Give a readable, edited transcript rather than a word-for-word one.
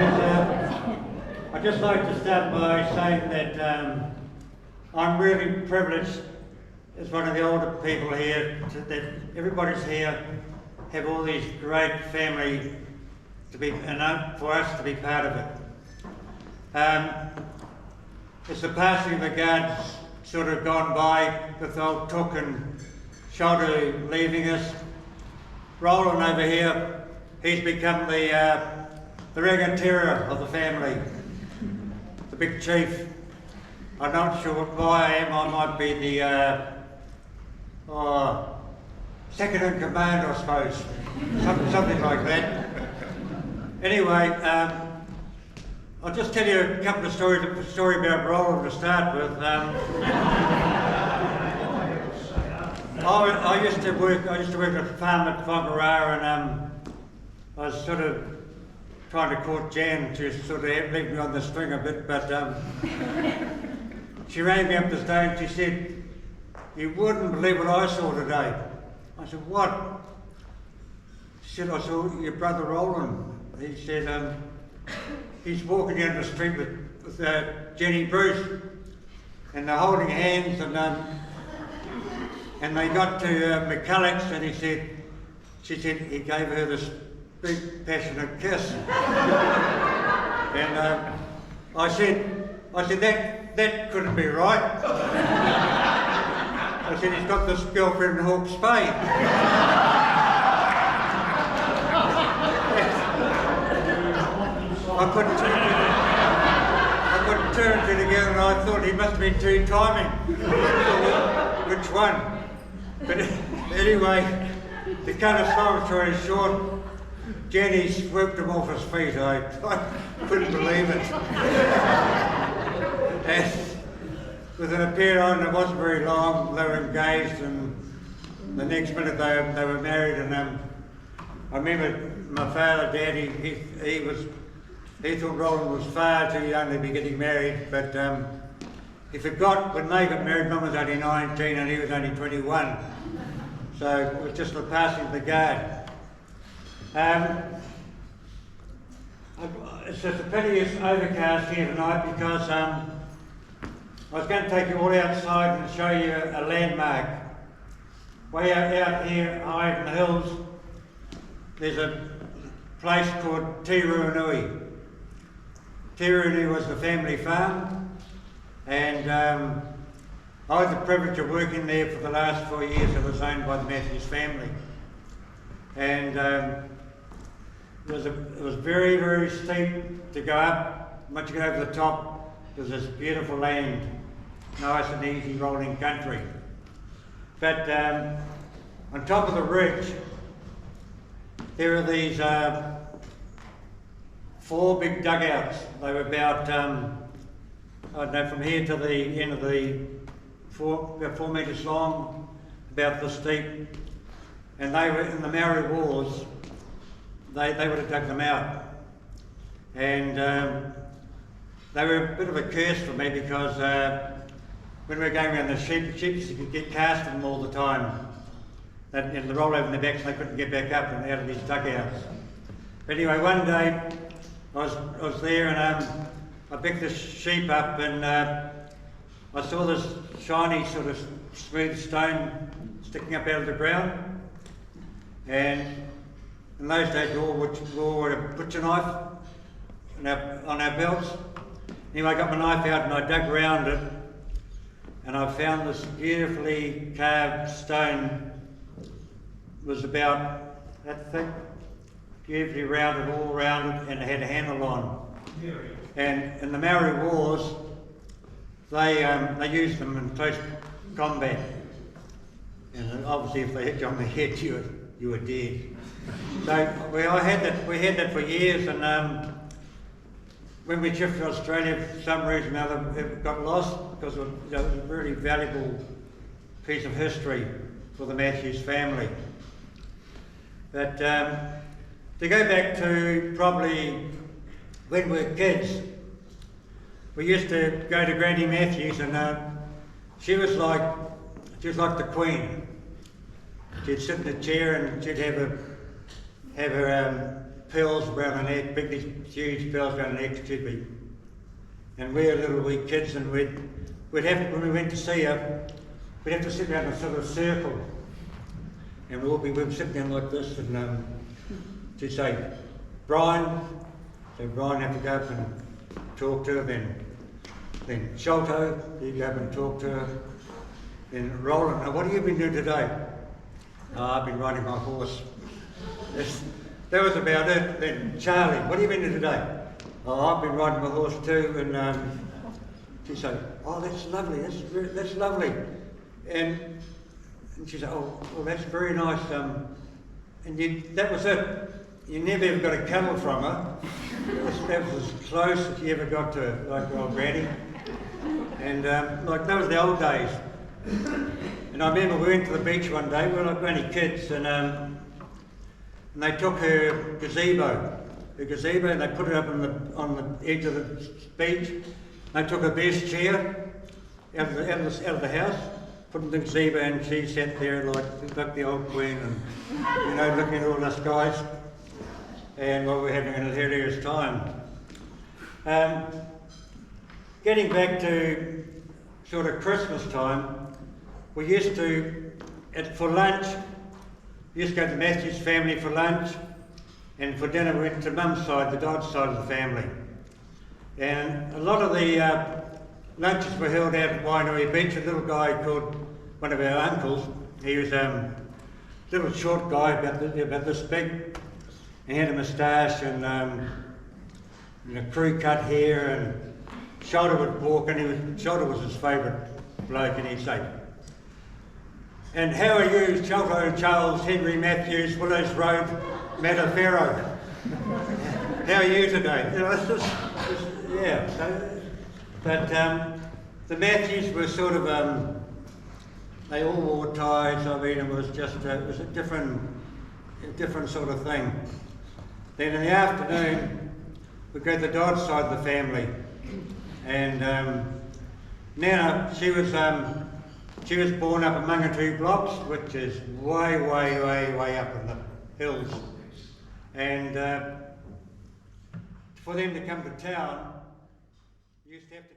I'd just like to start by saying that I'm really privileged as one of the older people here that everybody's here have all these great family to be, and for us to be part of it. As the passing of the guards sort of gone by with old Took and Shoulder leaving us, Roland over here, he's become the regatera of the family, the big chief. I'm not sure why I am. I might be the second in command, I suppose, something like that. Anyway, I'll just tell you a couple of stories. A story about Roland to start with. I used to work at a farm at Whangarā, and I was sort of trying to court Jan to sort of leave me on the string a bit, but she rang me up this day and she said, "You wouldn't believe what I saw today." I said, "What?" She said, "I saw your brother Roland." He said, he's walking down the street with Jenny Bruce, and they're holding hands, and they got to McCulloch's, and she said he gave her this big passionate kiss. And I said that couldn't be right. I said he's got this girlfriend in Hawke's Bay. I couldn't turn it together, and I thought he must have been too timing. Which one? But anyway, to cut a long story short, Jenny swept him off his feet. I couldn't believe it. And within a period on, it wasn't very long, they were engaged, and the next minute they were married. And I remember my father, Dad, he thought Roland was far too young to be getting married, but he forgot when they got married, Mum was only 19 and he was only 21. So it was just the passing of the guard. It's just a pity it's overcast here tonight because I was going to take you all outside and show you a landmark. Way out here high in the hills, there's a place called Te Ruanui. Te Ruanui was the family farm, and I had the privilege of working there for the last 4 years. It was owned by the Matthews family, and it was very, very steep to go up. Once you get over the top, there's this beautiful land, nice and easy rolling country. But on top of the ridge, there are these 4 big dugouts. They were about, I don't know, from here to the end of the about 4 metres long, about this deep. And they were in the Maori Wars. They would have dug them out. And they were a bit of a curse for me because when we were going around the sheep you could get cast them all the time. And they roll over in their backs and they couldn't get back up and out of these dugouts. But anyway, one day I was there and I picked this sheep up and I saw this shiny sort of smooth stone sticking up out of the ground. And in those days we all would a butcher knife on our belts. Anyway, I got my knife out and I dug around it and I found this beautifully carved stone. It was about that thick, beautifully rounded all around it, and it had a handle on. And in the Maori Wars, they used them in close combat. And obviously, if they hit you on the head, you were dead. So we had that for years, and when we shifted to Australia, for some reason or other, it got lost because it was a really valuable piece of history for the Matthews family. But to go back to probably when we were kids, we used to go to Granny Matthews, and she was like the Queen. She'd sit in a chair and she'd have her pearls around her neck, big these huge pearls around her neck, she'd be, and we were little wee kids, and we'd have, when we went to see her, we'd have to sit around in a sort of circle, and we'd sit down like this, and she'd say, Brian, so Brian had to go up and talk to her, then Sholto, he'd go up and talk to her, then Roland, now what have you been doing today? Oh, I've been riding my horse. That was about it. Then Charlie, what have you been doing today? Oh, I've been riding my horse too, and she'd say, oh, that's lovely, that's lovely. And she'd say, oh, well, that's very nice. And that was it. You never ever got a cuddle from her. That was as close as you ever got to like old Granny. And like that was the old days. And I remember we went to the beach one day, we were like only kids, and they took her gazebo, and they put it up on the edge of the beach. They took her best chair out of the house, put it in the gazebo, and she sat there like the old queen, and looking at all us guys, and we were having a hilarious time. Getting back to sort of Christmas time, we used to, for lunch, we used to go to Matthew's family for lunch, and for dinner we went to Mum's side, the Dodds side of the family. And a lot of the lunches were held out at Wainui Beach. A little guy called one of our uncles, he was a little short guy, about this big. He had a moustache and crew cut hair, and Shoulder would walk, and Shoulder was his favourite bloke, and he'd say, and how are you, Sholto Charles Henry Matthews, Willows Road, Mataferro? How are you today? Yeah. But the Matthews were sort of, they all wore ties. I mean, it was a different sort of thing. Then in the afternoon, we go to the Dodds side of the family, and Nana, she was born up at Mangatu Blocks, which is way, way, way, way up in the hills. And for them to come to town, you used to have to